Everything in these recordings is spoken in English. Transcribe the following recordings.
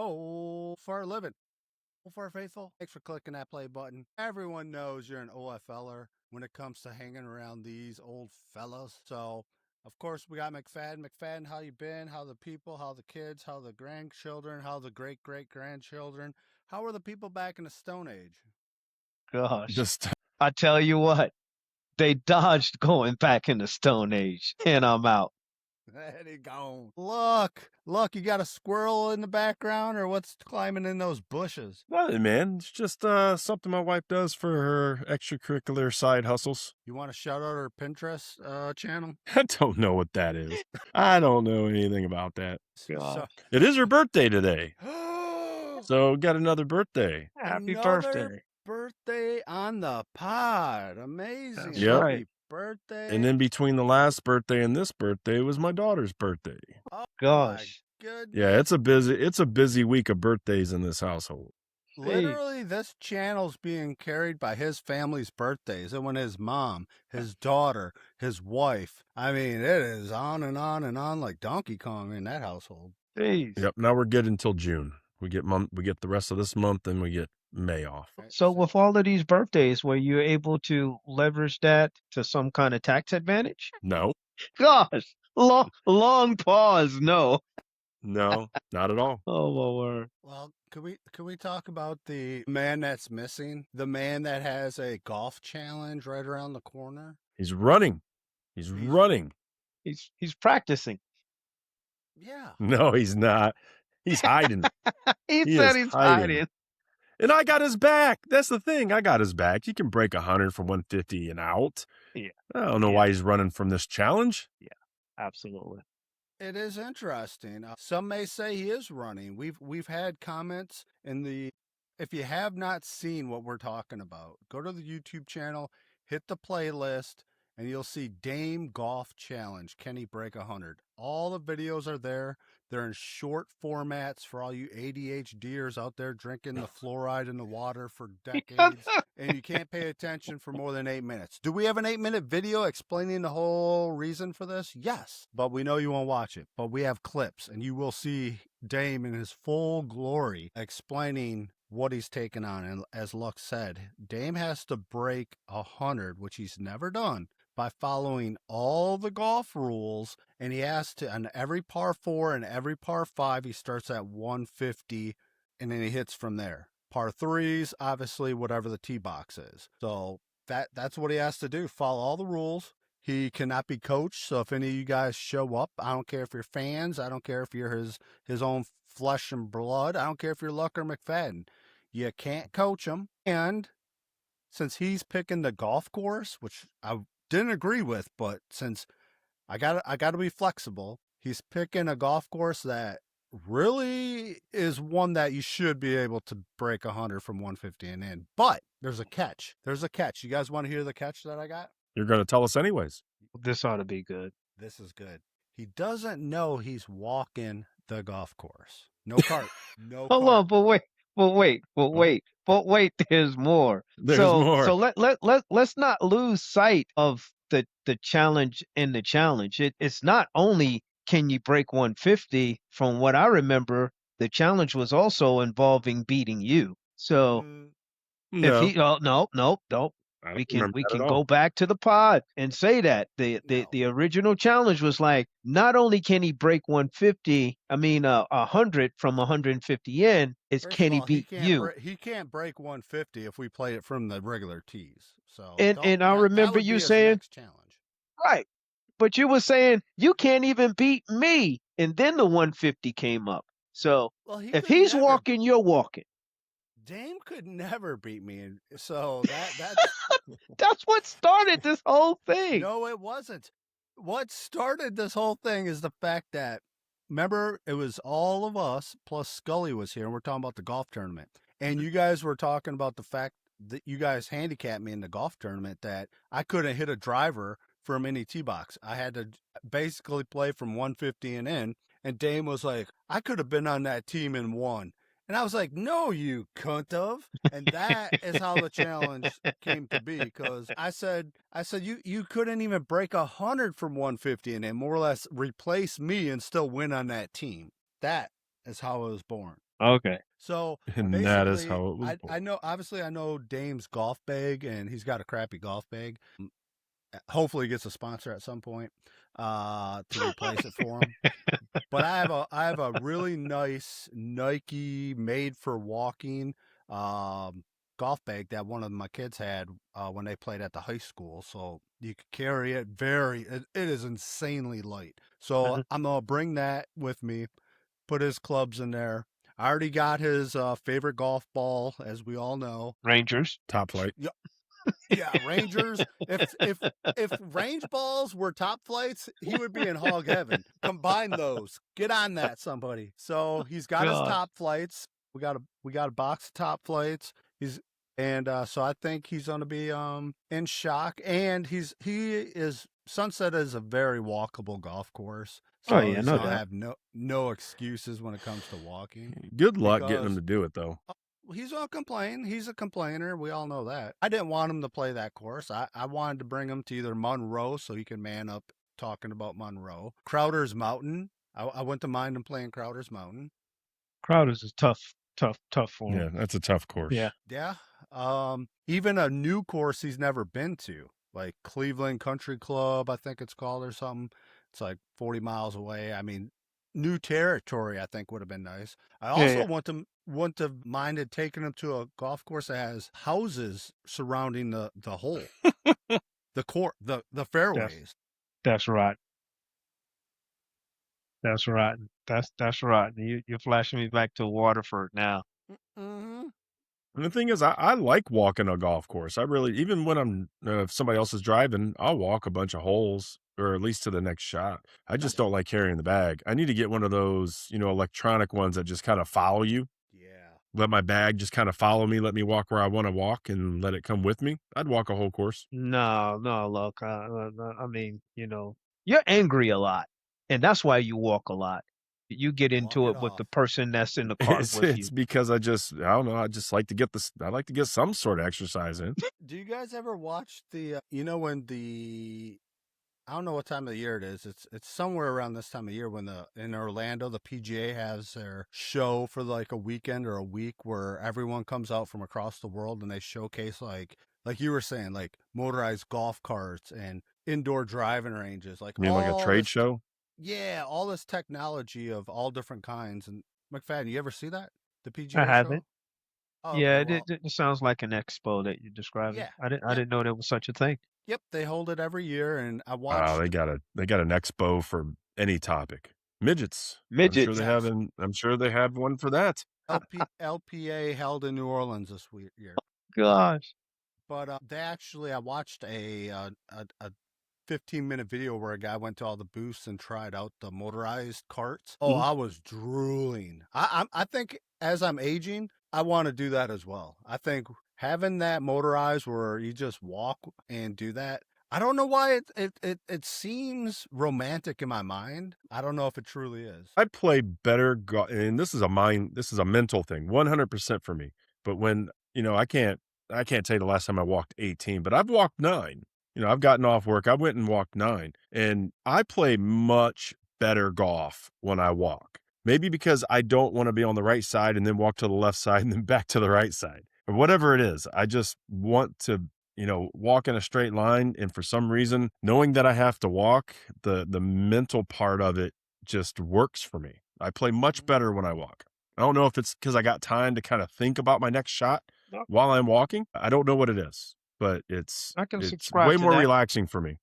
Oh, for Livin. Oh, for faithful. Thanks for clicking that play button. Everyone knows you're an OFLer when it comes to hanging around these old fellas. So, of course, we got McFadden. McFadden, how you been? How the people? How the kids? How the grandchildren? How the great-great-grandchildren? How are the people back in the Stone Age? Gosh, Just I tell you what, they dodged going back in the Stone Age, and I'm out. There he gone. Look, you got a squirrel in the background, or what's climbing in those bushes? nothing, man. It's just something my wife does for her extracurricular side hustles. You want to shout out her Pinterest channel? I don't know what that is. I don't know anything about that. So, It is her birthday today, so got another birthday. Happy another birthday. birthday on the pod. Amazing. That's Yep. right. Happy birthday. And in between the last birthday and this birthday was my daughter's birthday. Oh Gosh. my goodness. Yeah, it's a busy week of birthdays in this household. Literally, this channel's being carried by his family's birthdays. And when his mom, his daughter, his wife. I mean, it is on and on and on like Donkey Kong in that household. Jeez. Yep. Now we're good until June. We get the rest of this month, and we get May off. So with all of these birthdays, were you able to leverage that to some kind of tax advantage? No, Gosh, long pause. No. no, not at all. Oh my word. Well, can we talk about the man that's missing? The man that has a golf challenge right around the corner? He's running. He's running. He's practicing. Yeah. No, he's not. He's hiding. He He said is he's hiding. hiding. And I got his back. That's the thing. I got his back. He can break 100 from 150 and out. Yeah. I don't know why he's running from this challenge. Absolutely. It is interesting. Some may say he is running. We've had comments in the. If you have not seen what we're talking about, go to the YouTube channel, hit the playlist, and you'll see Dame Golf Challenge. Can he break 100? All the videos are there. They're in short formats for all you ADHDers out there drinking the fluoride in the water for decades, and you can't pay attention for more than 8 minutes. Do we have an 8-minute video explaining the whole reason for this? Yes, but we know you won't watch it. But we have clips, and you will see Dame in his full glory explaining what he's taken on. And as Lux said, Dame has to break 100, which he's never done, by following all the golf rules. And he has to, on every par 4 and every par 5, he starts at 150, and then he hits from there. Par 3s, obviously, whatever the tee box is. So that's what he has to do, follow all the rules. He cannot be coached, so if any of you guys show up, I don't care if you're fans, I don't care if you're his own flesh and blood, I don't care if you're Luck or McFadden. You can't coach him. And since he's picking the golf course, which I didn't agree with, but since I got to be flexible, he's picking a golf course that really is one that you should be able to break 100 from 150 and in. But there's a catch. You guys want to hear the catch that I got? You're going to tell us anyways. This ought to be good. This is good. He doesn't know he's walking the golf course. No cart. No Hold cart. on, but wait, there's more. There's so, more. So let's not lose sight of the challenge in the challenge. It's not only can you break 150. From what I remember, the challenge was also involving beating you. So No, if he no, I don't we can remember that at all. go back to the pod and say that the original challenge was like, not only can he break 150, 100 from 150 in, is First can of he all, beat you? he can't break 150 if we play it from the regular tees. So And I remember would you be his saying, next challenge. right, but you were saying you can't even beat me, and then the 150 came up. So if he's walking, you're walking. Dame could never beat me, and so that's that's what started this whole thing. No, it wasn't. What started this whole thing is the fact that, remember, it was all of us plus Scully was here, and we're talking about the golf tournament. And you guys were talking about the fact that you guys handicapped me in the golf tournament that I couldn't hit a driver from any tee box. I had to basically play from 150 and in. And Dame was like, I could have been on that team and won. And I was like, no, you cunt of. And that is how the challenge came to be. Because I said, you couldn't even break 100 from 150 and then more or less replace me and still win on that team. That is how it was born. Okay. So And that is basically, how it was born. I know obviously I know Dame's golf bag, and he's got a crappy golf bag. Hopefully, he gets a sponsor at some point to replace it for him. But I have a really nice Nike made for walking um, golf bag that one of my kids had when they played at the high school. So you could carry it it is insanely light. So Mhm. I'm gonna bring that with me, put his clubs in there. I already got his favorite golf ball, as we all know. Rangers. Top flight. Yeah, Rangers. If range balls were top flights, he would be in hog heaven. Combine those. Get on that, somebody. So he's got his Gosh. top flights. We got a box of top flights. He's and so I think he's gonna be in shock. And he is Sunset is a very walkable golf course. Oh So yeah, he's no gonna doubt. have no excuses when it comes to walking. Good luck getting him Because to do it, though. he's gonna complain. He's a complainer. We all know that. I didn't want him to play that course. I wanted to bring him to either Monroe so he can man up talking about Monroe. Crowder's Mountain. I wouldn't mind him playing Crowder's Mountain. Crowders is tough for him. Yeah, that's a tough course. Yeah. Yeah. Even a new course he's never been to, like Cleveland Country Club, I think it's called or something. It's like 40 miles away. I mean, new territory I think would have been nice. I Yeah, also yeah. want to minded taking him to a golf course that has houses surrounding the hole, the court, the That's fairways. that's right. That's right. That's right. You're flashing me back to Waterford now. Mm-hmm. And the thing is, I like walking a golf course. I really, even when if somebody else is driving, I'll walk a bunch of holes or at least to the next shot. I just Nice. don't like carrying the bag. I need to get one of those, electronic ones that just kind of follow you. Yeah. Let my bag just kind of follow me, let me walk where I want to walk and let it come with me. I'd walk a whole course. No, no, look, I mean, you're angry a lot, and that's why you walk a lot. You get Walk into it it with the off. person that's in the cart with It's you. because I don't know, I just like to get this, I like to get some sort of exercise in. Do you guys ever watch when I don't know what time of the year it is. It's somewhere around this time of year when the in Orlando the PGA has their show for like a weekend or a week where everyone comes out from across the world and they showcase like you were saying, like motorized golf carts and indoor driving ranges, like I mean, like a trade show. yeah, all this technology of all different kinds. And McFadden, you ever see that? The I PGA haven't. show? Oh, Yeah, okay, it, well, it it sounds like an expo that you're describing. yeah. I Yep. didn't know there was such a thing. Yep, they hold it every year and I Wow, watched they got an expo for any topic. Midgets. Midgets. yes, I'm sure they have one for that. LPA held in New Orleans this year. Gosh. But I watched a 15-minute video where a guy went to all the booths and tried out the motorized carts. Oh, Mhm. I was drooling. I think as I'm aging, I want to do that as well. I think having that motorized where you just walk and do that. I don't know why it seems romantic in my mind. I don't know if it truly is. I play better golf, and this is a mental thing, 100% for me. But when, I can't tell you the last time I walked 18, but I've walked 9. I've gotten off work, I went and walked 9, and I play much better golf when I walk. Maybe because I don't want to be on the right side and then walk to the left side and then back to the right side or whatever it is. I just want to, walk in a straight line. And for some reason, knowing that I have to walk, the mental part of it just works for me. I play much Mhm. better when I walk. I don't know if it's because I got time to kind of think about my next shot No, while I'm walking. I don't know what it is, but I can it's subscribe way to more that. relaxing for me.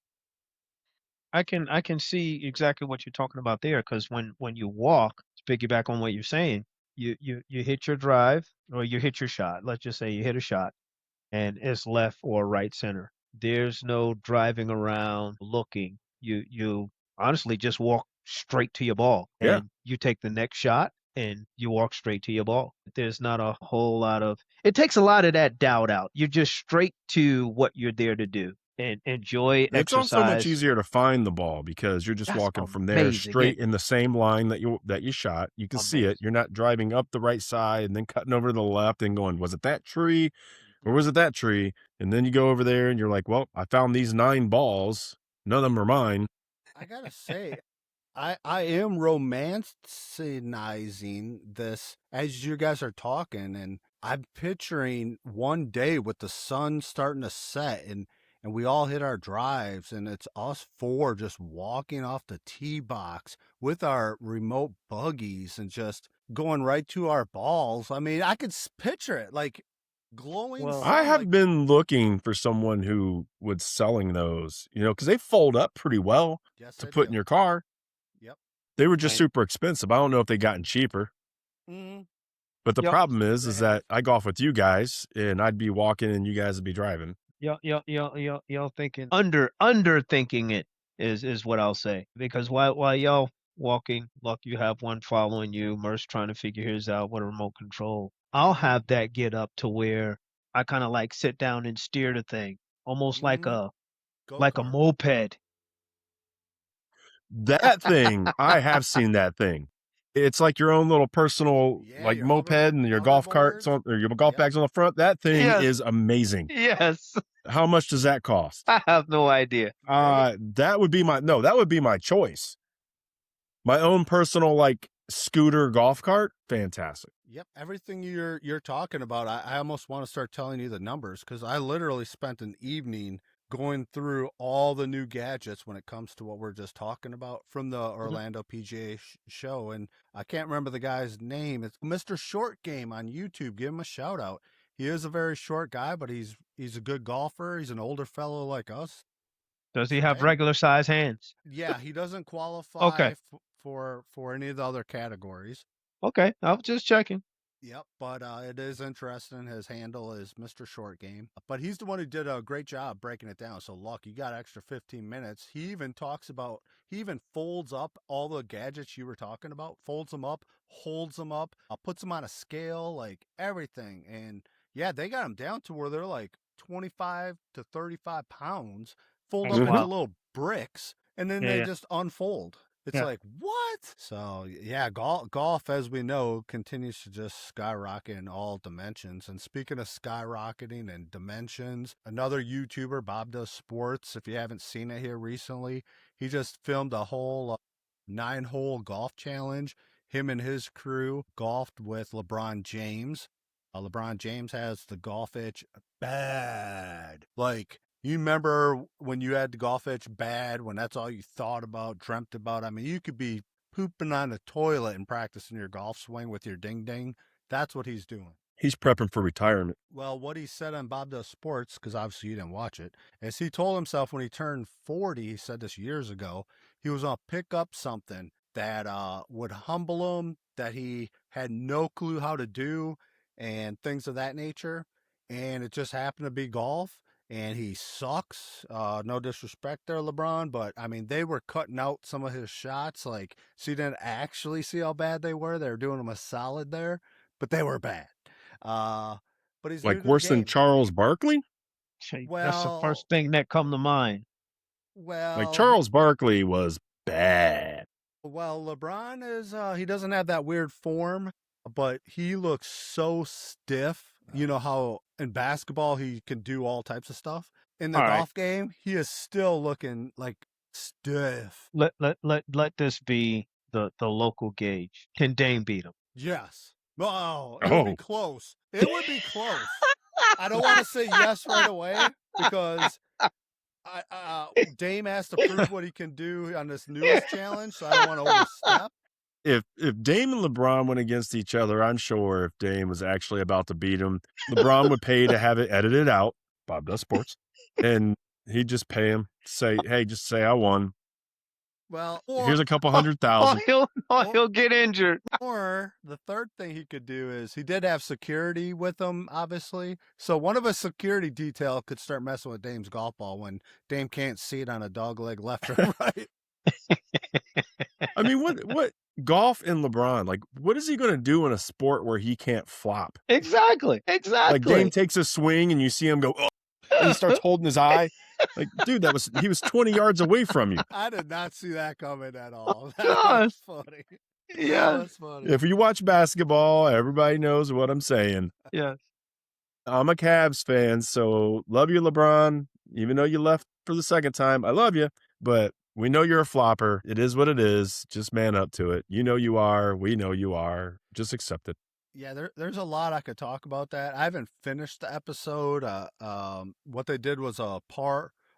I can see exactly what you're talking about there because when you walk, to piggyback on what you're saying, you hit your drive or you hit your shot. Let's just say you hit a shot and it's left or right center. There's no driving around looking. You honestly just walk straight to your ball Yeah. and you take the next shot and you walk straight to your ball. There's not a whole lot of it takes a lot of that doubt out. You're just straight to what you're there to do and enjoy It's also much exercise. easier to find the ball because you're just That's walking from there amazing, straight isn't it? in the same line that you shot. You can see it. Amazing. You're not driving up the right side and then cutting over to the left and going, was it that tree or was it that tree? And then you go over there and you're like, well, I found these 9 balls. None of them are mine. I gotta say, I am romanticizing this as you guys are talking, and I'm picturing one day with the sun starting to set, and we all hit our drives, and it's us four just walking off the tee box with our remote buggies and just going right to our balls. I mean, I could picture it like glowing Well, I sun, like have been looking for someone who was selling those, because they fold up pretty well yes, to I put do. in your car. Yep. They were just and super expensive. I don't know if they gotten cheaper. Mm-hmm. But the yep, problem They is have. that I golf with you guys and I'd be walking and you guys would be driving. y'all thinking under thinking it is what I'll say. Because while y'all walking, look, you have one following you, Merce trying to figure his out with a remote control. I'll Mm-hmm. have that get up to where I kind of like sit down and steer the thing, almost Mm-hmm. Go like a kart. moped. That thing, I have seen that thing. It's like your own little personal Yeah, like your moped and your golf carts hoverboards. on or your golf Yep. bags on the front. That thing Yes, is amazing. yes. How much does that cost? I have no idea. They That would be my choice. My own personal like scooter golf cart, fantastic. Yep, everything you're talking about, I almost want to start telling you the numbers because I literally spent an evening going through all the new gadgets when it comes to what we're just talking about from the Mhm. Orlando PGA show. And I can't remember the guy's name. It's Mr. Short Game on YouTube. Give him a shout out. He is a very short guy, but he's a good golfer. He's an older fellow like us. Does he So have hey, regular size hands? yeah, he doesn't qualify Okay, for any of the other categories. okay. I was just checking. Yep, but it is interesting. His handle is Mr. Short Game, but he's the one who did a great job breaking it down. So, Luck, you got extra 15 minutes. He even talks about, he even folds up all the gadgets you were talking about, folds them up, holds them up, puts them on a scale, like everything. And yeah, they got them down to where they're like 25 to 35 pounds, fold That's up into Mhm. wild. little bricks, and then Yeah, they yeah, just unfold. It's yeah. like, what? So, yeah, golf, as we know, continues to just skyrocket in all dimensions. And speaking of skyrocketing and dimensions, another YouTuber, Bob Does Sports, if you haven't seen it here recently, he just filmed a whole 9-hole golf challenge. Him and his crew golfed with LeBron James. LeBron James has the golf itch bad. Like, you remember when you had the golf itch bad, when that's all you thought about, dreamt about? I mean, you could be pooping on the toilet and practicing your golf swing with your ding ding. That's what he's doing. He's prepping for retirement. Well, what he said on Bob Does Sports, because obviously you didn't watch it, is he told himself when he turned 40, he said this years ago, he was going to pick up something that would humble him, that he had no clue how to do, and things of that nature. And it just happened to be golf. And he sucks. No disrespect there, LeBron, but I mean, they were cutting out some of his shots. Like, so you didn't actually see how bad they were. They were doing him a solid there, but they were bad. Uh, but he's new Like to the worse than game. Charles Barkley? Gee, that's the Well, first thing that come to mind. Like well, he, Charles Barkley was bad. well, LeBron is he doesn't have that weird form, but he looks so stiff. You know how in basketball he can do all types of stuff. In the All right, golf game, he is still looking like stiff. let this be the local gauge. Can Dame beat him? Yes. Oh, it would be Oh, close. It would be close. I don't want to say yes right away because Dame has to prove what he can do on this newest challenge, so I don't want to overstep. if Dame and LeBron went against each other, I'm sure if Dame was actually about to beat him, LeBron would pay to have it edited out. Bob Does Sports, and he'd just pay him. Say, hey, just say I won. Well, Here's a couple Oh, 100,000. he'll get injured. or the third thing he could do is he did have security with him, obviously. So one of his security detail could start messing with Dame's golf ball when Dame can't see it on a dog leg left or right. I mean, what golf and LeBron? Like, what is he going to do in a sport where he can't flop? Exactly, Like Dame exactly. takes a swing and you see him go, oh, and he starts holding his eye. Like, dude, he was 20 yards away from you. I did not see that coming at all. That Gosh, was funny. That yes, was funny. If you watch basketball, everybody knows what I'm saying. yes. I'm a Cavs fan, so love you, LeBron. Even though you left for the second time, I love you. But We know you're a flopper. It is what it is. Just man up to it. You know you are. We know you are. Just accept it. Yeah, there's a lot I could talk about that. I haven't finished the episode. What they did was a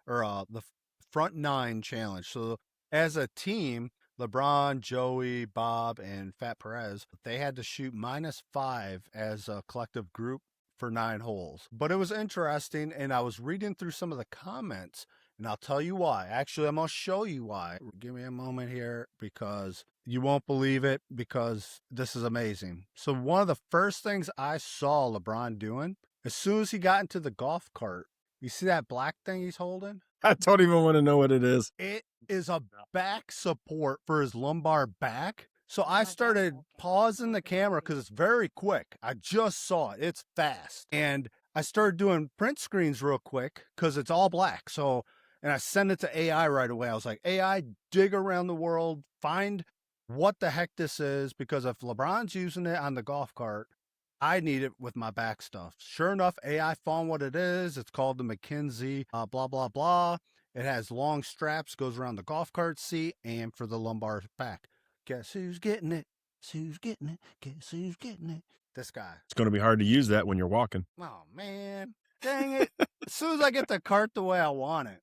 the front nine challenge. So as a team, LeBron, Joey, Bob, and Fat Perez, they had to shoot -5 as a collective group for 9 holes. But it was interesting, and I was reading through some of the comments, and I'll tell you why. Actually, I'm gonna show you why. Give me a moment here because you won't believe it because this is amazing. So one of the first things I saw LeBron doing, as soon as he got into the golf cart, you see that black thing he's holding? I don't even want to know what it is. It is a back support for his lumbar back. So I started pausing the camera because it's very quick. I just saw it. It's fast. And I started doing print screens real quick because it's all black. So, and I sent it to AI right away. I was like, AI, dig around the world, find what the heck this is, because if LeBron's using it on the golf cart, I need it with my back stuff. Sure enough, AI found what it is. It's called the McKinsey, blah, blah, blah. It has long straps, goes around the golf cart seat and for the lumbar back. Guess who's getting it? Guess who's getting it? Guess who's getting it? This guy. It's going to be hard to use that when you're walking. Oh, man. Dang it. As soon as I get the cart the way I want it.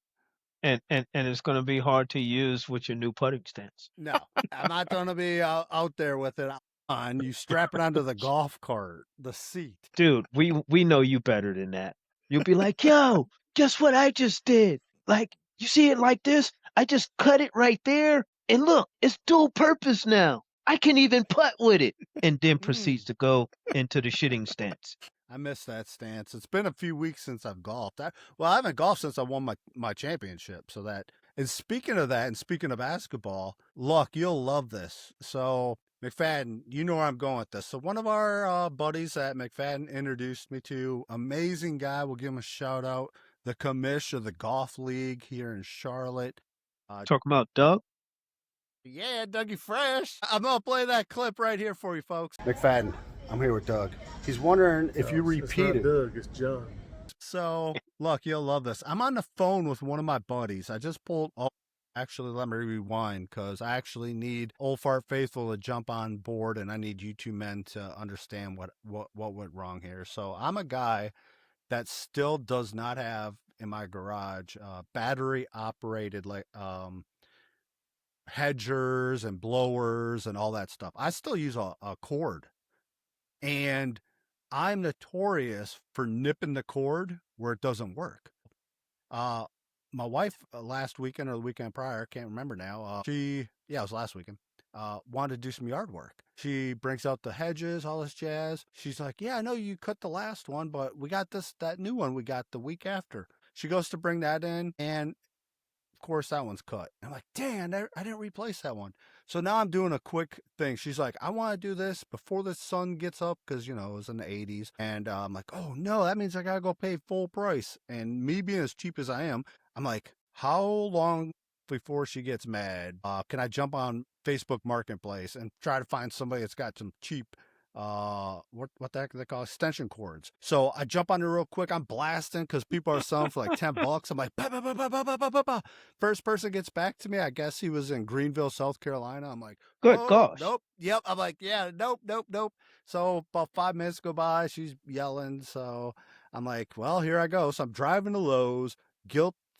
And it's going to be hard to use with your new putting stance. No, I'm not going to be out there with it on. You strap it onto the golf cart, the seat. Dude, we know you better than that. You'll be like, yo, guess what I just did? Like, you see it like this? I just cut it right there. And look, it's dual purpose now. I can even putt with it. And then proceeds to go into the shitting stance. I miss that stance. It's been a few weeks since I've golfed. I haven't golfed since I won my championship. So that, and speaking of that, and speaking of basketball, Luck, you'll love this. So McFadden, you know where I'm going with this. So one of our buddies that McFadden introduced me to, amazing guy. We'll give him a shout out. The commish of the golf league here in Charlotte. Talking about Doug? Yeah, Dougie Fresh. I'm going to play that clip right here for you, folks. McFadden, I'm here with Doug. He's wondering if you repeat it. Doug, it's John. So, look, you'll love this. I'm on the phone with one of my buddies. I just pulled. Oh, actually, let me rewind because I actually need Old Fart Faithful to jump on board, and I need you two men to understand what went wrong here. So, I'm a guy that still does not have in my garage battery operated hedgers and blowers and all that stuff. I still use a cord, and I'm notorious for nipping the cord where it doesn't work. My wife last weekend or the weekend prior, can't remember now. It was last weekend. Wanted to do some yard work. She brings out the hedges, all this jazz. She's like, "Yeah, I know you cut the last one, but we got that new one we got the week after." She goes to bring that in, and of course that one's cut. I'm like, "Dang, I didn't replace that one." So now I'm doing a quick thing. She's like, "I want to do this before the sun gets up," because, it was in the 80s. And I'm like, "Oh no, that means I got to go pay full price." And me being as cheap as I am, I'm like, "How long before she gets mad can I jump on Facebook Marketplace and try to find somebody that's got some cheap what the heck do they call it? Extension cords?" So I jump on it real quick. I'm blasting because people are selling for like $10. I'm like, bah, bah, bah, bah, bah, bah, bah, bah, bah. First person gets back to me. I guess he was in Greenville, South Carolina. I'm like, Good "Oh, gosh. nope, yep." I'm like, "Yeah, nope, nope, nope." So about 5 minutes go by. She's yelling. So I'm like, well, here I go. So I'm driving to Lowe's.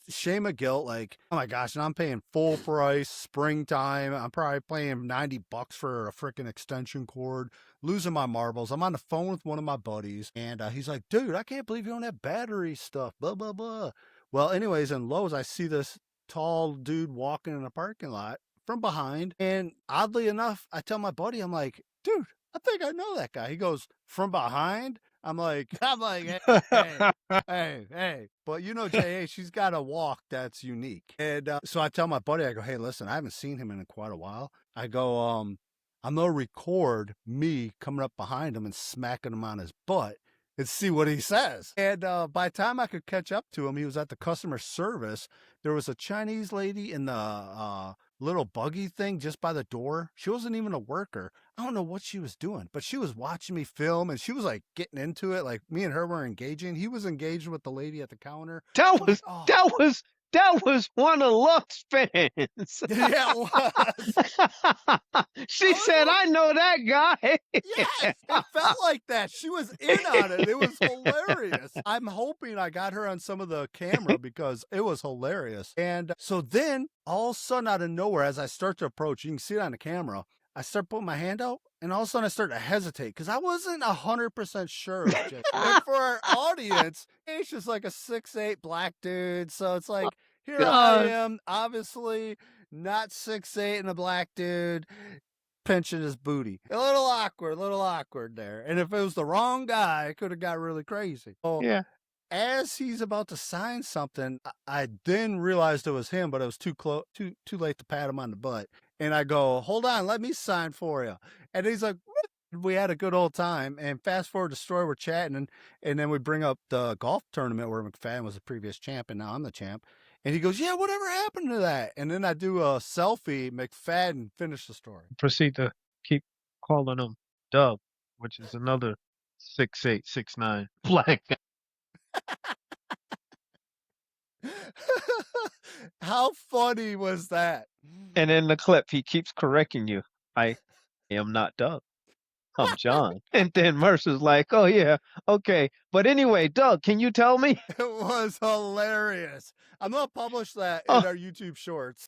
Shame of guilt, like, oh my gosh, and I'm paying full price, springtime. I'm probably paying $90 for a freaking extension cord, losing my marbles. I'm on the phone with one of my buddies, and he's like, "Dude, I can't believe you don't have battery stuff, blah, blah, blah." Well, anyways, in Lowe's, I see this tall dude walking in a parking lot from behind, and oddly enough, I tell my buddy, I'm like, "Dude, I think I know that guy." He goes, "From behind?" I'm like, hey. But J.A., she's got a walk that's unique. And so I tell my buddy, I go, "Hey, listen, I haven't seen him in quite a while." I go, I'm going to record me coming up behind him and smacking him on his butt and see what he says. And by the time I could catch up to him, he was at the customer service. There was a Chinese lady in the little buggy thing just by the door. She wasn't even a worker. I don't know what she was doing, but she was watching me film and she was like getting into it. Like me and her were engaging. He was engaged with the lady at the counter. That was That was one of Luck's fans. Yeah, it was. She Oh, said, "I know that guy." yes, it felt like that. She was in on it. It was hilarious. I'm hoping I got her on some of the camera because it was hilarious. And so then all of a sudden out of nowhere, as I start to approach, you can see it on the camera, I start putting my hand out and all of a sudden I start to hesitate because I wasn't 100% sure it was Jay. And for our audience, it's just like a 6'8" black dude. So it's like, here I God. am, obviously not 6'8" and a black dude pinching his booty. A little awkward there. And if it was the wrong guy, it could have got really crazy. So Yeah. as he's about to sign something, I then realized it was him, but it was too late to pat him on the butt. And I go, hold on, let me sign for you. And he's like, what? We had a good old time. And fast forward to story, we're chatting, and then we bring up the golf tournament where McFadden was the previous champ, and now I'm the champ. And he goes, yeah, whatever happened to that? And then I do a selfie. McFadden finished the story. Proceed to keep calling him Doug, which is another 6'8", 6'9" black guy. How funny was that? And in the clip, he keeps correcting you. I am not Doug. I'm John. And then Mercer's like, oh, yeah, okay. But anyway, Doug, can you tell me? It was hilarious. I'm going to publish that in Oh, our YouTube shorts.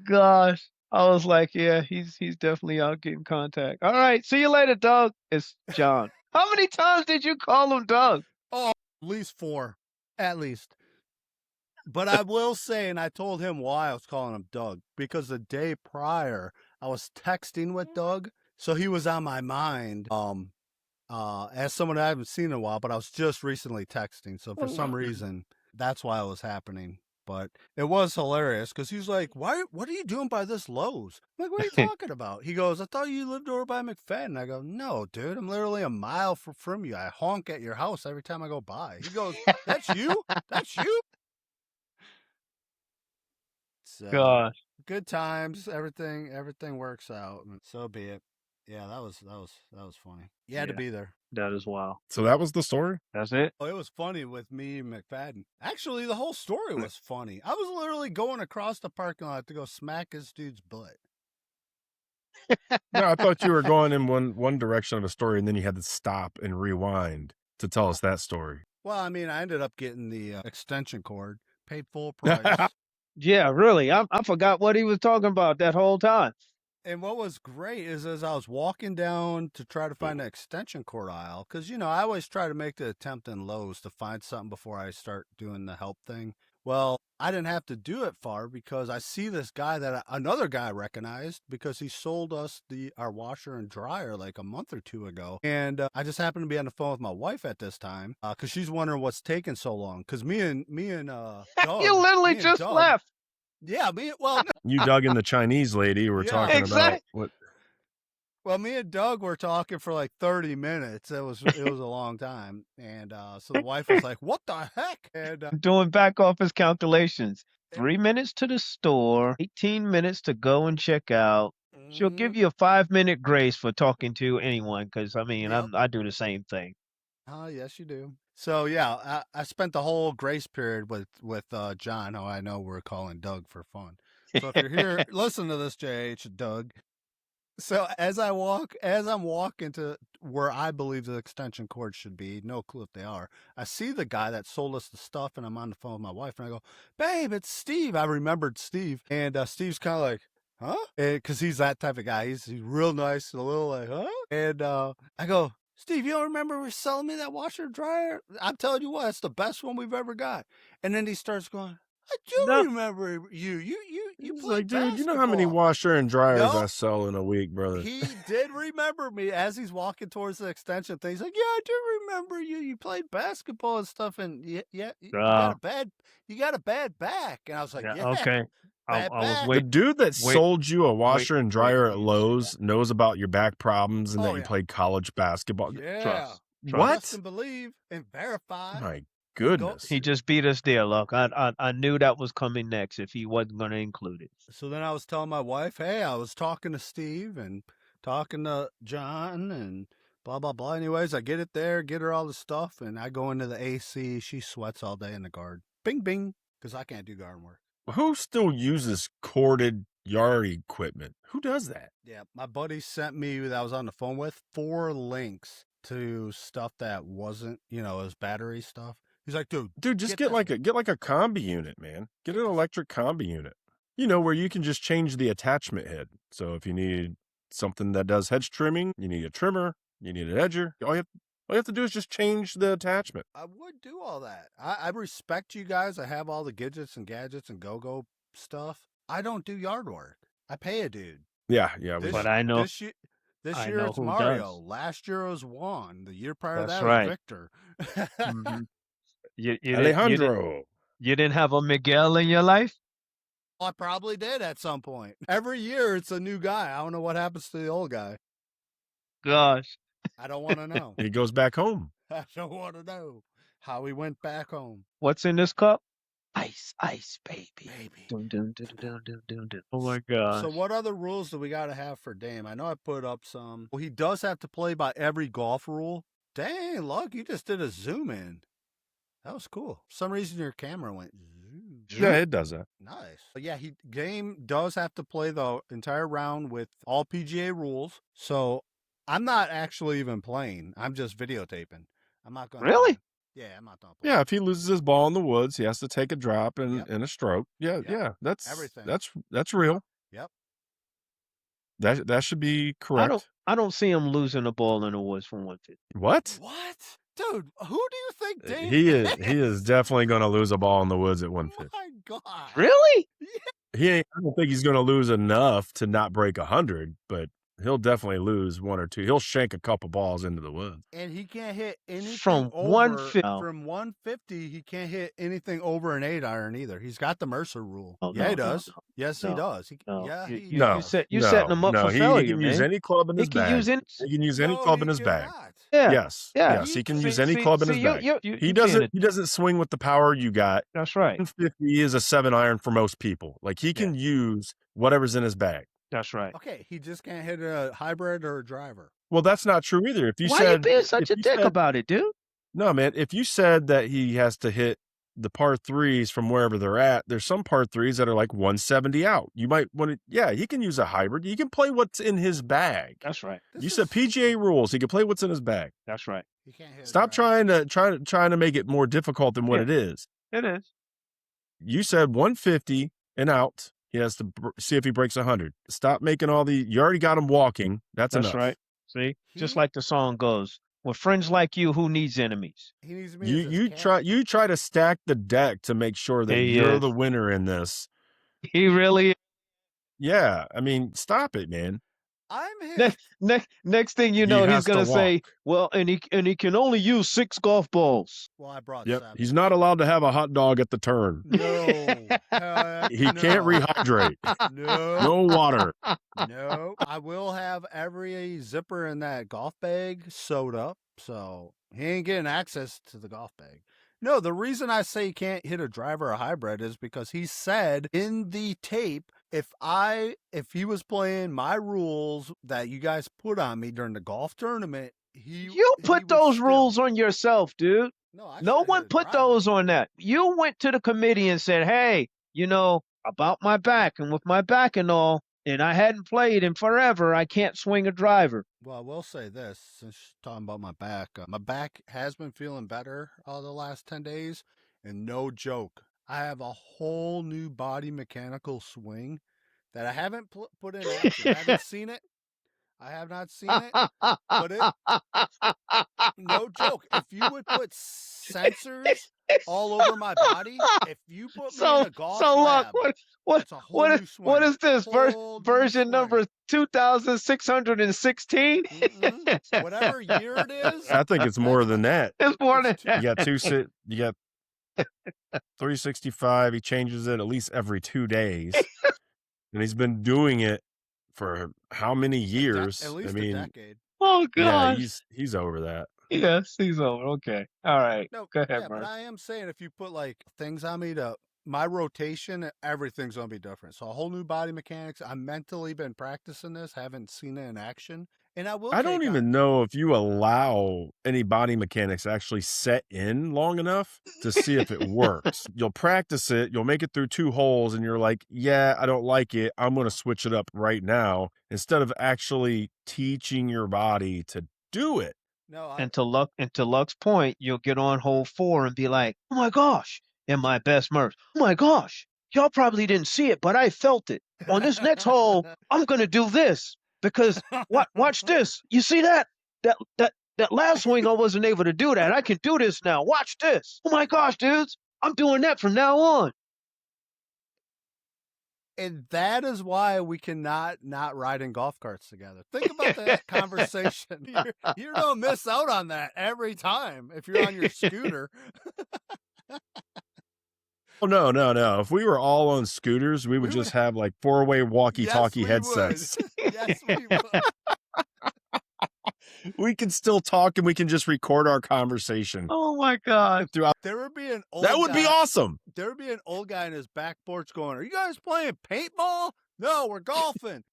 gosh. I was like, yeah, he's definitely out getting contact. All right, see you later, Doug. It's John. How many times did you call him Doug? Oh, at least 4. At least. But I will say, and I told him why I was calling him Doug, because the day prior I was texting with Doug, so he was on my mind. As someone I haven't seen in a while, but I was just recently texting, so for some reason that's why it was happening. But it was hilarious because he's like, "Why? What are you doing by this Lowe's?" I'm like, "What are you talking about?" He goes, "I thought you lived over by McFadden." I go, "No, dude, I'm literally a mile from you. I honk at your house every time I go by." He goes, "That's you? That's you?" So Gosh, good times. Everything works out. And so be it. Yeah, that was funny. You had to yeah, be there. that is wild. So that was the story. That's it. Oh, it was funny with me and McFadden. Actually, the whole story was funny. I was literally going across the parking lot to go smack this dude's butt. No, I thought you were going in one direction of a story, and then you had to stop and rewind to tell us that story. Well, I mean, I ended up getting the extension cord, paid full price. Yeah, really. I forgot what he was talking about that whole time. And what was great is as I was walking down to try to find an extension cord aisle, because, I always try to make the attempt in Lowe's to find something before I start doing the help thing. Well, I didn't have to do it far because I see this guy another guy recognized because he sold us our washer and dryer like a month or two ago. And I just happened to be on the phone with my wife at this time because she's wondering what's taking so long. Because me and Doug, You literally just Doug, left. yeah, well, You dug in the Chinese lady. We're Yeah. talking Exactly. about what? well, me and Doug were talking for like 30 minutes. It was a long time. And so the wife was like, "What the heck?" And Doing back office calculations. 3 minutes to the store, 18 minutes to go and check out. She'll give you a 5-minute grace for talking to anyone because, I mean, Yep. I do the same thing. Oh, yes, you do. So yeah, I spent the whole grace period with John, who I know we're calling Doug for fun. So if you're here, listen to this, JH, Doug. So as I'm walking to where I believe the extension cords should be, no clue if they are. I see the guy that sold us the stuff, and I'm on the phone with my wife, and I go, "Babe, it's Steve." I remembered Steve, and Steve's kind of like, "Huh?" Because he's that type of guy. He's real nice, and a little like, "Huh?" And I go, "Steve, you don't remember selling me that washer and dryer? I'm telling you what, it's the best one we've ever got." And then he starts going, "I do No. remember you. You He's played like, dude, you know how many basketball." washer and dryers No. I sell in a week, brother? He did remember me as he's walking towards the extension thing. He's like, "Yeah, I do remember you. You played basketball and stuff, and you got a bad back." And I was like, Yeah, "Yeah, okay. I bad was back." The waiting. dude that wait- sold you a washer and dryer at wait. Lowe's knows about your back problems and Oh, that you yeah. played college basketball. Yeah, Trust. What? trust and believe and verify. My goodness. He just beat us there, look. I knew that was coming next if he wasn't going to include it. So then I was telling my wife, "Hey, I was talking to Steve and talking to John and blah blah blah." Anyways, I get it there, get her all the stuff, and I go into the AC. She sweats all day in the garden. Bing bing. because I can't do garden work. Who still uses corded yard equipment? Who does that? Yeah, my buddy sent me that I was on the phone with 4 links to stuff that wasn't, his battery stuff. He's like, dude, Just get get this. like a combi unit, man. Get an this. electric combi unit. Where you can just change the attachment head. So if you need something that does hedge trimming, you need a trimmer, you need an edger. All you have to do is just change the attachment. I would do all that. I respect you guys. I have all the gadgets and go-go stuff. I don't do yard work. I pay a dude. Yeah. But I know This I year know it's who Mario. does. Last year was Juan. The year prior to That's that was right. Victor. Mm-hmm. You Alejandro. you didn't have a Miguel in your life? I probably did at some point. Every year it's a new guy. I don't know what happens to the old guy. Gosh. I don't want to know. He goes back home. I don't want to know how he went back home. What's in this cup? Ice, baby. Baby. Dun, dun, dun, dun, dun, dun, dun. Oh my gosh. So what other rules do we got to have for Dame? I know I put up some. Well, he does have to play by every golf rule. Dang, look, you just did a zoom in. That was cool. For some reason your camera went zoom. Yeah, it does that. Nice. But yeah, Dame does have to play the entire round with all PGA rules. So I'm not actually even playing. I'm just videotaping. I'm not going to. Really? Yeah, I'm not going to play. Yeah, if he loses his ball in the woods, he has to take a drop and a stroke. Yeah, Yep. yeah, that's everything. That's real. Yep. That should be correct. I don't see him losing a ball in the woods from 150. What? Dude, who do you think Dame He is definitely going to lose a ball in the woods at 150. Oh my God. Really? Yeah. I don't think he's going to lose enough to not break 100, but he'll definitely lose 1 or 2. He'll shank a couple balls into the woods. And he can't hit anything From over 150. From 150. He can't hit anything over an 8-iron either. He's got the Mercer rule. Oh, yeah, no, he does. No, Yes, he does. You setting him up for failure, he can man. use any club in his bag. He can use any club in his bag. Yeah. Yes. Yeah. Yes, he can use any club in his bag. He doesn't swing with the power you got. That's right. 150 is a 7-iron for most people. Like he can use whatever's in his bag. That's right. Okay, he just can't hit a hybrid or a driver. Well, that's not true either. If you Why you being such a dick about it, dude? No, man. If you said that he has to hit the par 3s from wherever they're at, there's some par 3s that are like 170 out. You might want to, he can use a hybrid. He can play what's in his bag. That's right. You said PGA rules. He can play what's in his bag. That's right. He can't hit. Stop trying to make it more difficult than what it is. It is. You said 150 and out. He has to see if he breaks 100. Stop making you already got him walking. That's enough. Right. See, just like the song goes, with friends like you, who needs enemies? He needs me. You try to stack the deck to make sure that you're the winner in this. He really is. Yeah, I mean, stop it, man. I'm here. Next thing you know, he's gonna say, "Well, and he can only use 6 golf balls." Well, I brought. Yep, 7. he's not allowed to have a hot dog at the turn. No, he can't rehydrate. No water. No, I will have every zipper in that golf bag sewed up, so he ain't getting access to the golf bag. No, the reason I say he can't hit a driver or hybrid is because he said in the tape, if he was playing my rules that you guys put on me during the golf tournament, you put those rules on yourself, dude. No one put those on that. You went to the committee and said, "Hey, about my back and with my back and all, and I hadn't played in forever. I can't swing a driver." Well, I will say this, since you're talking about my back has been feeling better the last 10 days, and no joke, I have a whole new body mechanical swing that I haven't put in action. I haven't seen it. I have not seen it, but no joke. If you would put sensors all over my body, if you put me in a golf lab, what is this version number 2616? Whatever year it is. I think it's more than that. It's more than that. You got 365. He changes it at least every 2 days, and he's been doing it for how many years? At least a decade. Oh gosh. Yeah, he's over that. Yes, he's over. Okay. All right. No, go ahead, but I am saying if you put like things on me my rotation, everything's gonna be different. So a whole new body mechanics. I've mentally been practicing this, haven't seen it in action, And I will I don't take on even know if you allow any body mechanics actually set in long enough to see if it works. You'll practice it, you'll make it through 2 holes, and you're like, "Yeah, I don't like it. I'm gonna switch it up right now," instead of actually teaching your body to do it. no, I And to Luck's point, you'll get on hole 4 and be like, "Oh my gosh!" In my best Murph, "Oh my gosh! Y'all probably didn't see it, but I felt it. On this next hole, I'm gonna do this because watch this. You see that? That last swing I wasn't able to do that. I can do this now. Watch this. Oh my gosh, dudes! I'm doing that from now on." and that is why we cannot not ride in golf carts together. Think about that conversation. You don't miss out on that every time if you're on your scooter. Oh, no, no, no. If we were all on scooters, we would We would just have, like, 4-way yes, walkie-talkie we headsets. would. Yes, we would. We can still talk, and we can just record our conversation Oh my god! throughout. There would be an old That would be guy. awesome. There would be an old guy in his back porch going, "Are you guys playing paintball? No, we're golfing."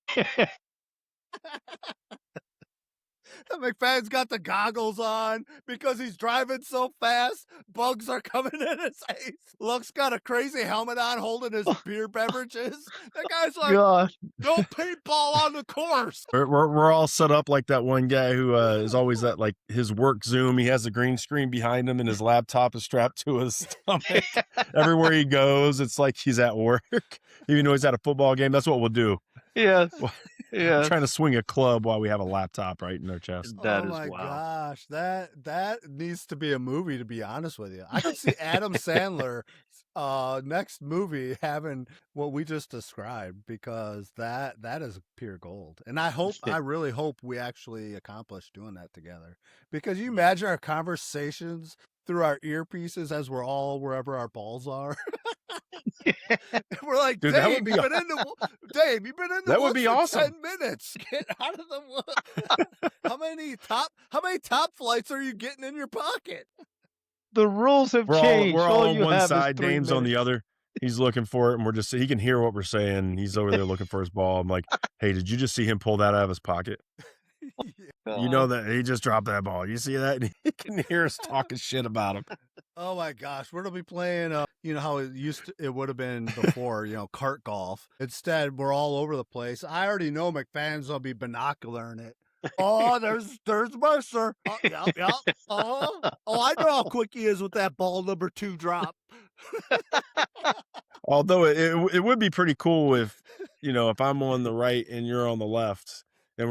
McFadden's got the goggles on because he's driving so fast. Bugs are coming in his face. Luck's got a crazy helmet on holding his beer beverages. That guy's like, Gosh. "No paintball on the course." We're all set up like that one guy who is always at like his work Zoom. He has a green screen behind him, and his laptop is strapped to his stomach. Everywhere he goes, it's like he's at work, even though he's at a football game. That's what we'll do. Yes. We're Yes. trying to swing a club while we have a laptop right in our chest. That Oh is my wild. gosh, that needs to be a movie. To be honest with you, I could see Adam Sandler next movie having what we just described, because that is pure gold. And I really hope we actually accomplish doing that together, because you imagine our conversations through our earpieces as we're all wherever our balls are. We're like, Dude, Dave, that would be you've been in the that would woods be for awesome. 10 minutes. Get out of the woods. How many top flights are you getting in your pocket? The rules have We're changed. all All on you one have side, is 3 Dame's on the minutes. other. He's looking for it, and he can hear what we're saying. He's over there looking for his ball. I'm like, "Hey, did you just see him pull that out of his pocket? You know that he just dropped that ball. You see that?" And he can hear us talking shit about him. Oh my gosh, we're gonna be playing. You know how it would have been before. Cart golf. Instead, we're all over the place. I already know McFadden's gonna be binocularing it. Oh, there's Mercer. Oh, yep. Oh, I know how quick he is with that ball number 2 drop. Although it would be pretty cool if I'm on the right and you're on the left, and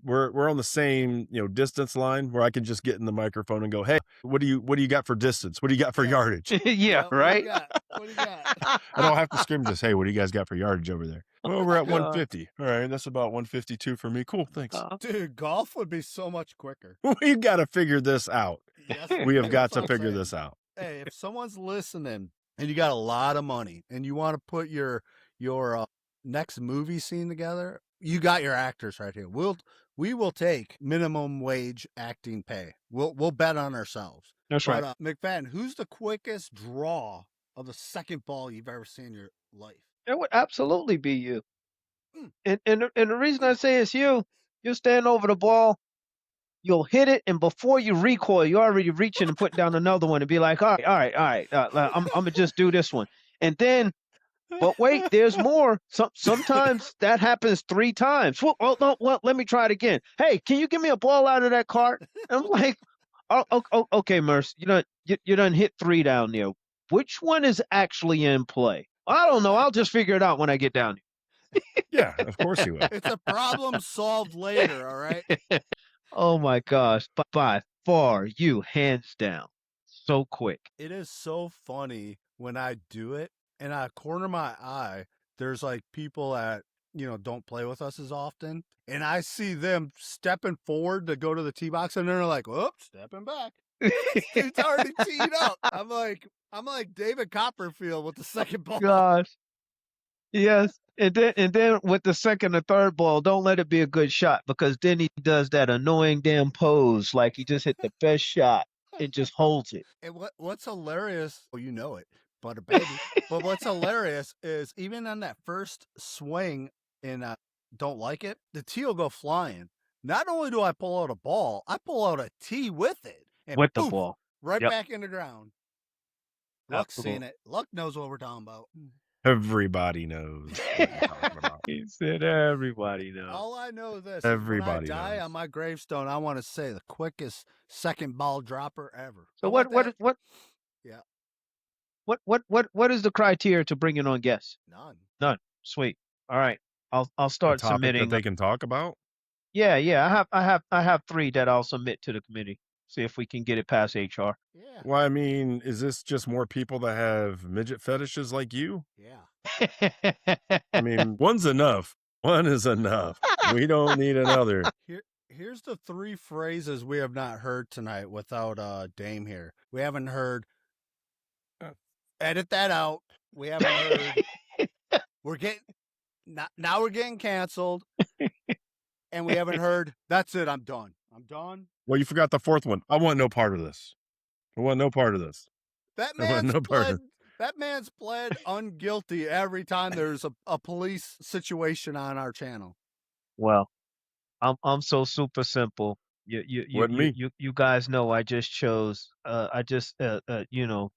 we're on the same distance line where I can just get in the microphone and go, "Hey, what do you got for distance? What do you got for yardage?" Yeah, What do right? you got? What do you got? I don't have to scream just, "Hey, what do you guys got for yardage over there?" "Well, we're at God. 150. All right, that's about 152 for me. Cool, thanks." Dude, golf would be so much quicker. We got to figure this out. Yes, We have do. got That's to what I'm figure saying. this out. Hey, if someone's listening and you got a lot of money and you want to put your next movie scene together, you got your actors right here. We will take minimum wage acting pay. We'll bet on ourselves. That's right. McFadden, who's the quickest draw of the second ball you've ever seen in your life? It would absolutely be you. And the reason I say it's you stand over the ball, you'll hit it, and before you recoil, you're already reaching and putting down another one and be like, all right, I'm gonna just do this one. And then, but wait, there's more. Sometimes that happens 3 times. Well, let me try it again. Hey, can you give me a ball out of that cart? And I'm like, okay, Merce, you done hit 3 down there. Which one is actually in play? I don't know. I'll just figure it out when I get down there. Yeah, of course he will. It's a problem solved later, all right? Oh my gosh, by far, you hands down, so quick. It is so funny when I do it, and I corner my eye, there's like people that, don't play with us as often, and I see them stepping forward to go to the tee box, and they're like, "Oops, stepping back." It's already teed up. I'm like David Copperfield with the second ball. Gosh, yes, and then with the second or third ball, don't let it be a good shot, because then he does that annoying damn pose like he just hit the best shot and just holds it. And what's hilarious, well, you know it, but baby. But what's hilarious is even on that first swing in Don't Like It, the tee will go flying. Not only do I pull out a ball, I pull out a tee with it. And with the poof, ball. right Yep. back in the ground. Luck's seen Absolutely. it. Luck knows what we're talking about. Everybody knows what you're talking about. He said everybody knows. All I know this Everybody is when I die knows. on my gravestone, I want to say the quickest second ball dropper ever. So How about that? yeah. Yeah. What is the criteria to bringing on guests? None. Sweet. All right. I'll A start topic submitting. that they can talk about. Yeah. I have 3 that I'll submit to the committee. See if we can get it past HR. Yeah. Well, I mean, is this just more people that have midget fetishes like you? Yeah. I mean, one's enough. One is enough. We don't need another. Here's the 3 phrases we have not heard tonight without Dame here. We haven't heard. Edit that out. We haven't heard. We're getting canceled, and we haven't heard. That's it. I'm done. Well, you forgot the 4th one. I want no part of this. I want no part of this. That I want man's no part of. That man's pled unguilty every time there's a police situation on our channel. Well, I'm so super simple. Wasn't me. You guys know I just chose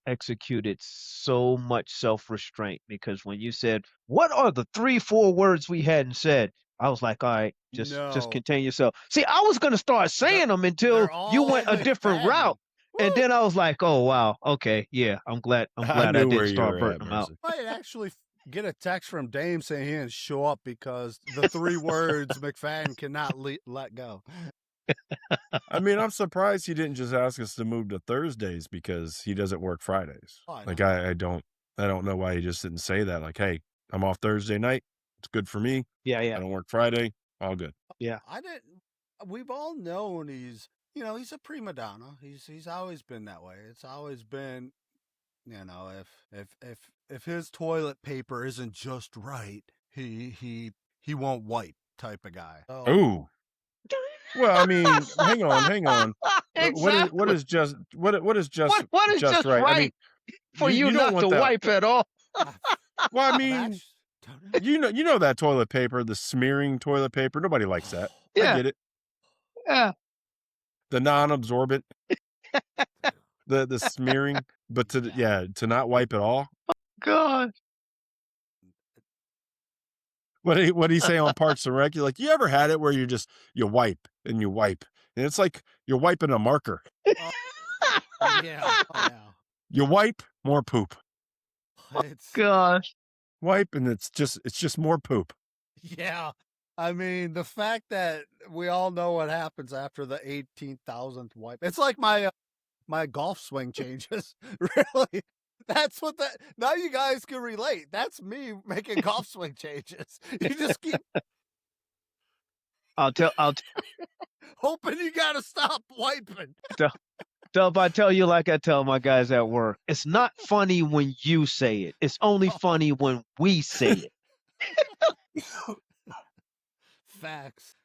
executed so much self-restraint because when you said what are the 3-4 words we hadn't said, I was like, all right, just No. contain yourself. See, I was gonna start saying them until They're you all went a different McFadden. route. And then I was like, oh wow, okay, yeah, I'm glad I knew where didn't you start were burning at, them out. Mercy. I might actually get a text from Dame saying he didn't show up because the 3 words McFadden cannot let go. I mean, I'm surprised he didn't just ask us to move to Thursdays because he doesn't work Fridays. Oh, I Like know. I don't know why he just didn't say that. Like, hey, I'm off Thursday night. It's good for me. Yeah. I don't work Friday. All good. Yeah. I didn't. We've all known he's a prima donna. He's always been that way. It's always been, if his toilet paper isn't just right, he won't wipe type of guy. So, Ooh. Well, I mean, hang on. Exactly. What is just what is just right? I mean, for you don't not want to that. wipe at all? Well, I mean, you know that toilet paper, the smearing toilet paper. Nobody likes that. Yeah. I get it. Yeah. The non-absorbent, the smearing, but to not wipe at all. God. What did he say on Parks and Rec? You're like, you ever had it where you wipe and it's like you're wiping a marker. Yeah. You wipe, more poop. Gosh. Wipe and it's just more poop. Yeah. I mean, the fact that we all know what happens after the 18,000th wipe. It's like my golf swing changes. Really. That's what now you guys can relate. That's me making golf swing changes. You just keep I'll hoping you got to stop wiping. If I tell you like I tell my guys at work, it's not funny when you say it. It's only funny when we say it. Facts.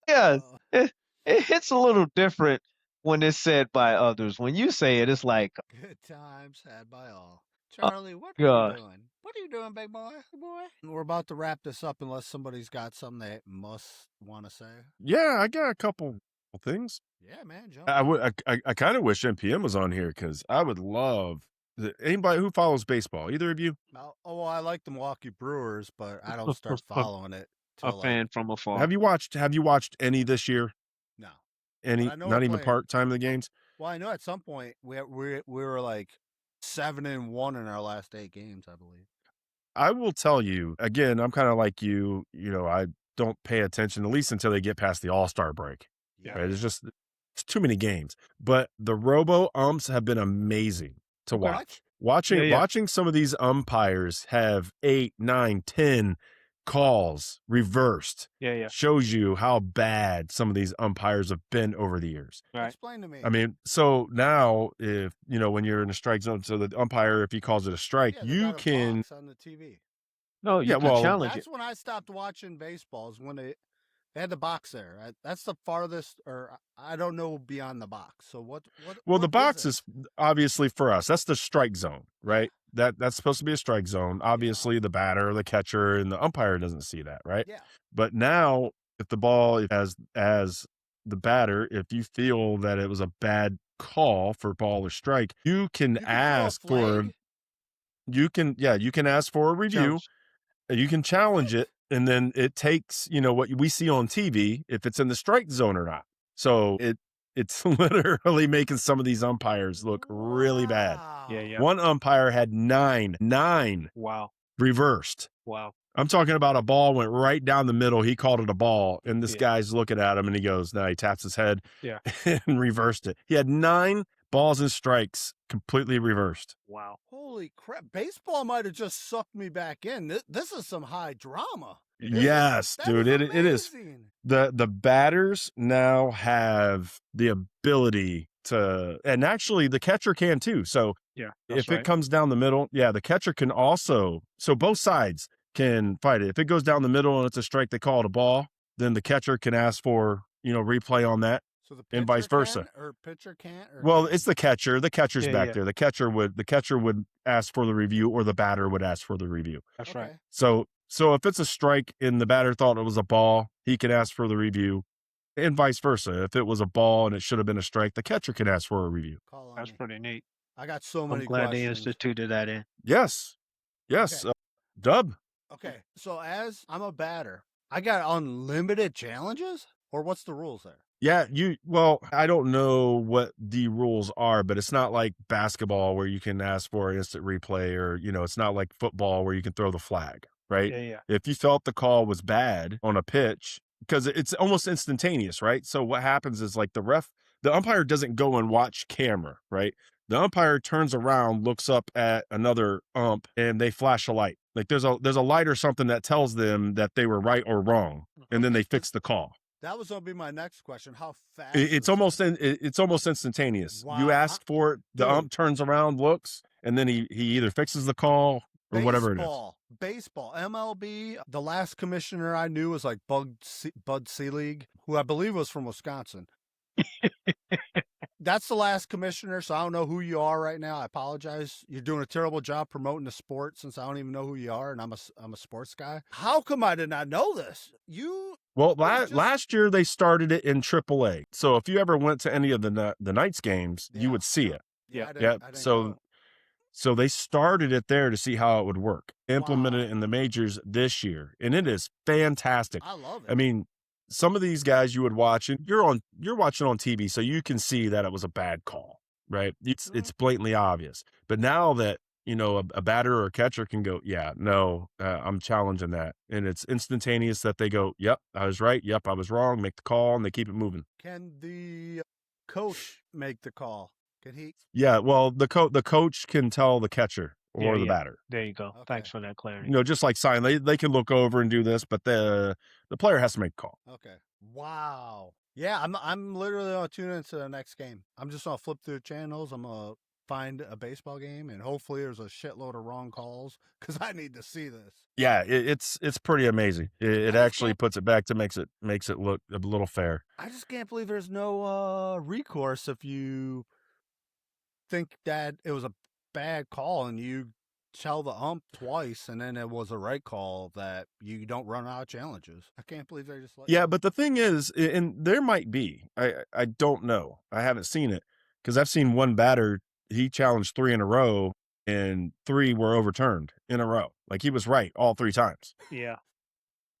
Yeah, it hits a little different when it's said by others. When you say it, it's like good times had by all. Charlie, what are you doing? What are you doing, big boy? We're about to wrap this up unless somebody's got something they must want to say. Yeah, I got a couple things. Yeah, man. Jump. I kind of wish NPM was on here because I would love anybody who follows baseball. Either of you? Oh, well, I like the Milwaukee Brewers, but I don't start following it. A fan from afar. Have you watched any this year? No. Any? Not even part time of the games. Well, I know at some point we were like 7-1 in our last 8 games, I believe. I will tell you again. I'm kind of like you. I don't pay attention at least until they get past the All-Star break. Yeah. Right? It's too many games. But the robo umps have been amazing to watch. Watching some of these umpires have 8, 9, 10 calls reversed. Shows you how bad some of these umpires have been over the years. Right. Explain to me. I mean, so now if when you're in a strike zone, so the umpire, if he calls it a strike, you can on the TV. No, you can challenge That's when I stopped watching baseball. Is when they had the box there. That's the farthest, or I don't know beyond the box. So what? Well, the box is obviously for us. That's the strike zone, right? That's supposed to be a strike zone. Obviously, the batter, the catcher, and the umpire doesn't see that, right? Yeah. But now if the ball as the batter, if you feel that it was a bad call for ball or strike, you can You can throw a ask for flag. you can ask for a review. Challenge. You can challenge it, and then it takes, what we see on TV if it's in the strike zone or not. So it's literally making some of these umpires look really bad. Yeah, Wow. yeah. One umpire had nine Wow. reversed. Wow. I'm talking about a ball went right down the middle. He called it a ball, and this Yeah. guy's looking at him, and he goes, "No." He taps his head, Yeah. and reversed it. He had 9 balls and strikes completely reversed. Wow. Holy crap. Baseball might have just sucked me back in. This is some high drama. Yes, That dude, is it is. amazing. The batters now have the ability to, and actually the catcher can too. So Yeah. if it comes down the middle, the catcher can also. So both sides can fight it. If it goes down the middle and it's a strike, they call it a ball. Then the catcher can ask for replay on that, So the and pitcher vice versa. can or pitcher can't or Well, can? it's the catcher. The catcher's Yeah, back yeah. there. The catcher would ask for the review, or the batter would ask for the review. That's right. Okay. So if it's a strike and the batter thought it was a ball, he can ask for the review, and vice versa. If it was a ball and it should have been a strike, the catcher can ask for a review. Call on That's me. pretty neat. I got so I'm many glad they questions. instituted that in. Yes. Okay. Dub. Okay. So as I'm a batter, I got unlimited challenges, or what's the rules there? Yeah, I don't know what the rules are, but it's not like basketball where you can ask for an instant replay, or, it's not like football where you can throw the flag, right? Yeah, yeah. If you felt the call was bad on a pitch, because it's almost instantaneous, right? So what happens is, like, the umpire doesn't go and watch camera, right? The umpire turns around, looks up at another ump, and they flash a light. Like there's a light or something that tells them that they were right or wrong, and then they fix the call. That was gonna be my next question. How fast? It's almost instantaneous. Wow. You ask for it, the Dude. ump turns around, looks, and then he either fixes the call or whatever it is. Baseball, MLB. The last commissioner I knew was like Bud Selig, who I believe was from Wisconsin. That's the last commissioner, so I don't know who you are right now. I apologize. You're doing a terrible job promoting the sport, since I don't even know who you are, and I'm a sports guy. How come I did not know this? Well, last year they started it in AAA. So if you ever went to any of the Knights games, you would see it. Yeah. I Yeah. didn't So they started it there to see how it would work. Implemented Wow. it in the majors this year, and it is fantastic. I love it. I mean, some of these guys you would watch, and you're watching on TV, so you can see that it was a bad call, right? It's blatantly obvious. But now that a batter or a catcher can go, yeah, no, I'm challenging that, and it's instantaneous that they go, yep, I was right, yep, I was wrong, make the call, and they keep it moving. Can the coach make the call? Can he? Yeah, well, the coach can tell the catcher or the batter. There you go. Okay. Thanks for that clarity. Just like sign, they can look over and do this, but the player has to make a call. Okay. Wow. Yeah, I'm literally gonna tune into the next game. I'm just gonna flip through the channels. I'm gonna find a baseball game, and hopefully there's a shitload of wrong calls, because I need to see this. Yeah, it's pretty amazing. It actually puts it back to makes it look a little fair. I just can't believe there's no recourse if you think that it was a bad call and you tell the ump twice and then it was a right call, that you don't run out of challenges. I can't believe they just let Yeah, but the thing is, and there might be, I don't know. I haven't seen it, because I've seen one batter, he challenged 3 in a row, and 3 were overturned in a row. Like, he was right all 3 times. Yeah.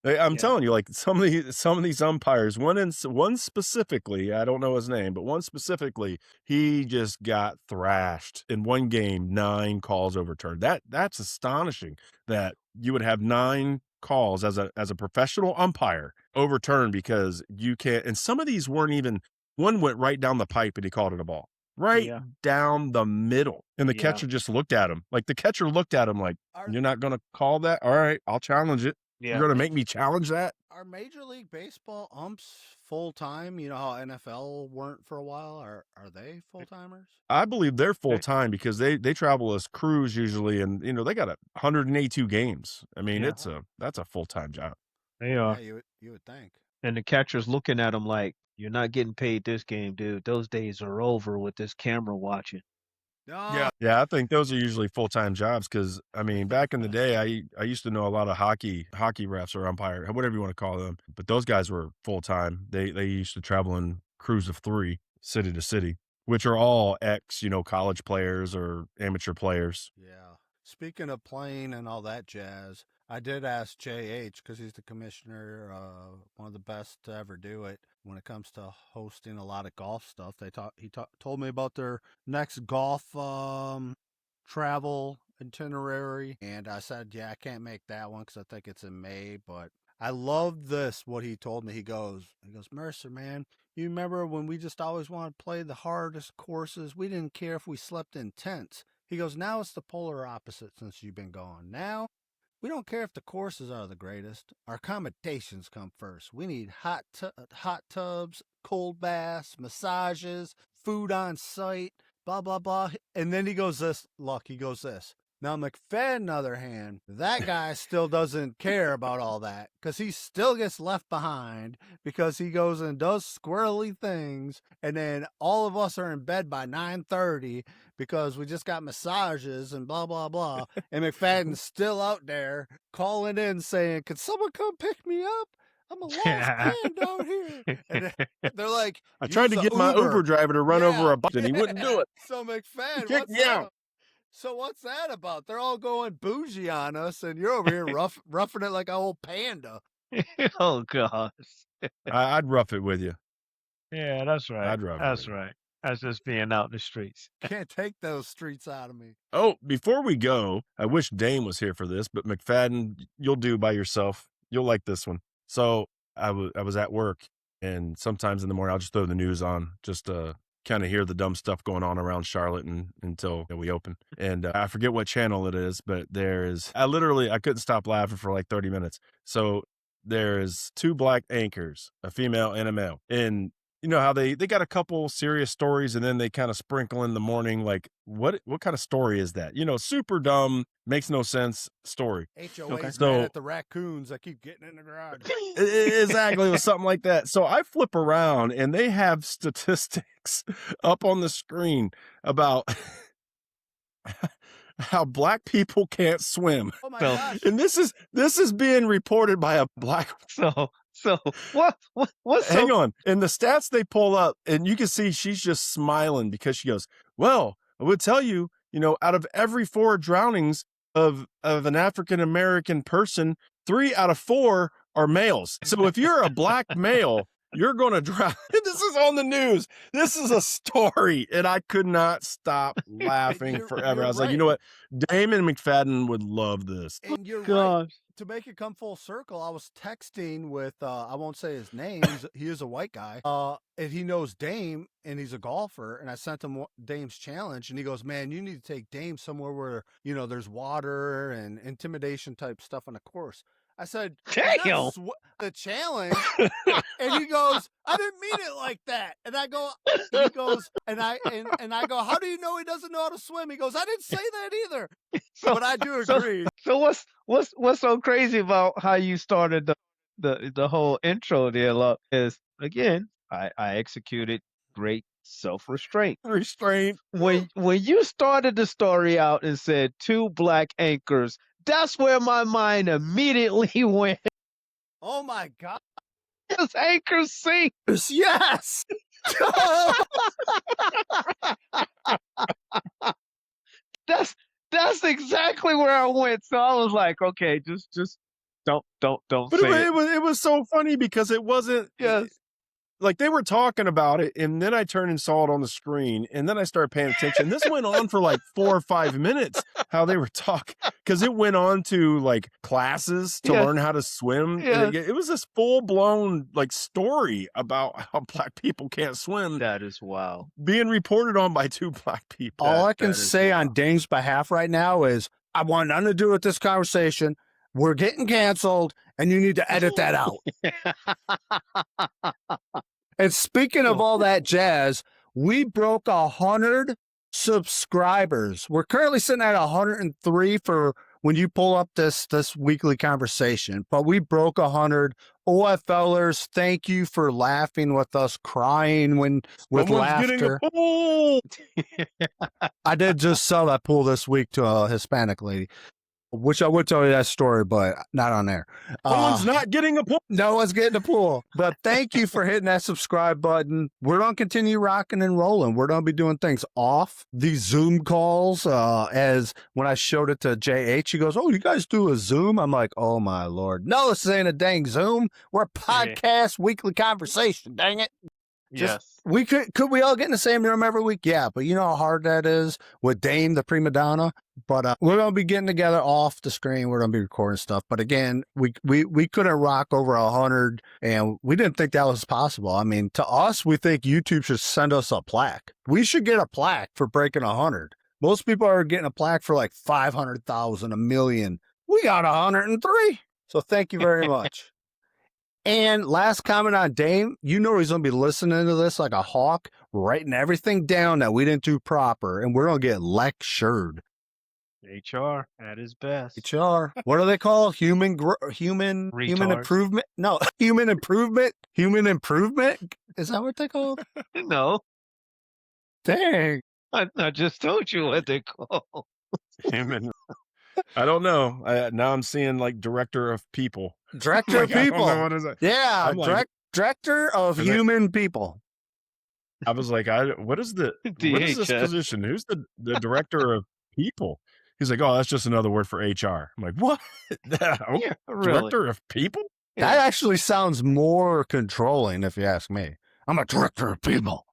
I'm telling you, like, some of these umpires, one specifically, I don't know his name, but one specifically, he just got thrashed in one game. 9 calls overturned. That's astonishing that you would have 9 calls as a professional umpire overturned because you can't. And some of these weren't even. One went right down the pipe and he called it a ball. Right down the middle. And the catcher just looked at him. Like, the catcher looked at him like, you're not going to call that? All right, I'll challenge it. You're going to make me challenge that? Are Major League Baseball umps full time? You know how NFL weren't for a while? Are they full timers? I believe they're full time, because they travel as crews usually, and they got 182 games. I mean, that's a full time job. They are. Yeah, you would think. And the catcher's looking at him like, you're not getting paid this game, dude. Those days are over with this camera watching. Oh, Yeah, I think those are usually full-time jobs because I mean, back in the day, I used to know a lot of hockey refs or umpire, whatever you want to call them. But those guys were full-time. They used to travel in crews of 3, city to city, which are all ex, college players or amateur players. yeah. Speaking of playing and all that jazz, I did ask JH because he's the commissioner, one of the best to ever do it when it comes to hosting a lot of golf stuff. Told me about their next golf travel itinerary, and I said, yeah, I can't make that one because I think it's in May. But I love this. What he told me, he goes, Mercer, man, you remember when we just always wanted to play the hardest courses? We didn't care if we slept in tents. He goes, now it's the polar opposite since you've been gone. Now, we don't care if the courses are the greatest. Our accommodations come first. We need hot tubs, cold baths, massages, food on site, blah, blah, blah. And then he goes he goes this. Now, McFadden, on the other hand, that guy still doesn't care about all that because he still gets left behind because he goes and does squirrely things. And then all of us are in bed by 9:30 because we just got massages and blah, blah, blah. And McFadden's still out there calling in saying, "Could someone come pick me up? I'm a lost panda out here." And they're like, I tried to use a get my Uber driver to run over Yeah, a bus, and he wouldn't do it. So He McFadden, kicked what's me that? out. So what's that about? They're all going bougie on us, and you're over here roughing it like a old panda. Oh gosh. I'd rough it with you. Yeah, that's right. I'd rough it That's with you. right. That's just being out in the streets. Can't take those streets out of me. Oh, before we go, I wish Dame was here for this, but McFadden, you'll do by yourself. You'll like this one. So I was at work, and sometimes in the morning I'll just throw the news on just to kind of hear the dumb stuff going on around Charlotte until we open. And I forget what channel it is, but I couldn't stop laughing for like 30 minutes. So there's 2 black anchors, a female and a male, and you know how they got a couple serious stories and then they kind of sprinkle in the morning like what kind of story is that? Super dumb, makes no sense story. HOA's So- mad at the raccoons that keep getting in the garage. Exactly, it was something like that. So I flip around and they have statistics up on the screen about how black people can't swim. Oh my So- gosh. And this is being reported by a black So what's Hang on. And the stats they pull up, and you can see she's just smiling because she goes, "Well, I would tell you, out of every 4 drownings of an African American person, 3 out of 4 are males. So if you're a black male, you're going to drown." This is on the news. This is a story, and I could not stop laughing forever. I was like, right. you know what? Damon McFadden would love this. And you're right. gosh. To make it come full circle, I was texting with I won't say his name. He is a white guy. And he knows Dame, and he's a golfer. And I sent him Dame's challenge, and he goes, "Man, you need to take Dame somewhere where there's water and intimidation type stuff on the course." I said, Damn. "The challenge," and he goes, "I didn't mean it like that." And I go, he goes, and I go, "How do you know he doesn't know how to swim?" He goes, "I didn't say that either." But I do agree. So what's so crazy about how you started the whole intro there, Luck, is again, I executed great self-restraint. Restraint. When you started the story out and said 2 black anchors, that's where my mind immediately went. Oh my God. This anchor sink. Yes. That's exactly where I went. So I was like, okay, just don't But say it. it was so funny because it wasn't Yes. like they were talking about it, and then I turned and saw it on the screen, and then I started paying attention. This went on for like 4 or 5 minutes, how they were talking, because it went on to like classes to Yes. learn how to swim. Yes. It was this full blown like story about how black people can't swim That is wild. being reported on by 2 black people. All I can that is say on wild. Dame's behalf right now is I want nothing to do with this conversation. We're getting canceled, and you need to edit that out. And speaking of all that jazz, we broke 100 subscribers. We're currently sitting at 103 for when you pull up this weekly conversation. But we broke 100. OFLers, thank you for laughing with us, crying with Someone's getting a laughter. pool. I did just sell that pool this week to a Hispanic lady, which I would tell you that story, but not on there. Someone's not getting a pool. No one's getting a pool. But thank you for hitting that subscribe button. We're going to continue rocking and rolling. We're going to be doing things off these Zoom calls. As when I showed it to JH, he goes, "Oh, you guys do a Zoom?" I'm like, "Oh, my Lord. No, this ain't a dang Zoom. We're a podcast weekly conversation. Dang it." Yes. We could we all get in the same room every week? Yeah, but you know how hard that is with Dame, the prima donna. But we're gonna be getting together off the screen. We're gonna be recording stuff. But again, we couldn't rock over 100, and we didn't think that was possible. I mean, to us, we think YouTube should send us a plaque. We should get a plaque for breaking 100. Most people are getting a plaque for like 500,000, a million. We got 103. So thank you very much. And last comment on Dame, you know he's going to be listening to this like a hawk, writing everything down that we didn't do proper, and we're going to get lectured. HR at his best. HR. What do they call human improvement? No, human improvement. Human improvement. Is that what they call? No, Dang. I just told you what they call. Human. I don't know. Now I'm seeing like director of people. Director of Like, I don't people. know what is that. Yeah, I'm like- director of And they- human people. I was like, what is this DHS. position? Who's the director of people? He's like, oh, that's just another word for HR. I'm like, what? Oh, Yeah, really. director of people? That actually sounds more controlling, if you ask me. I'm a director of people.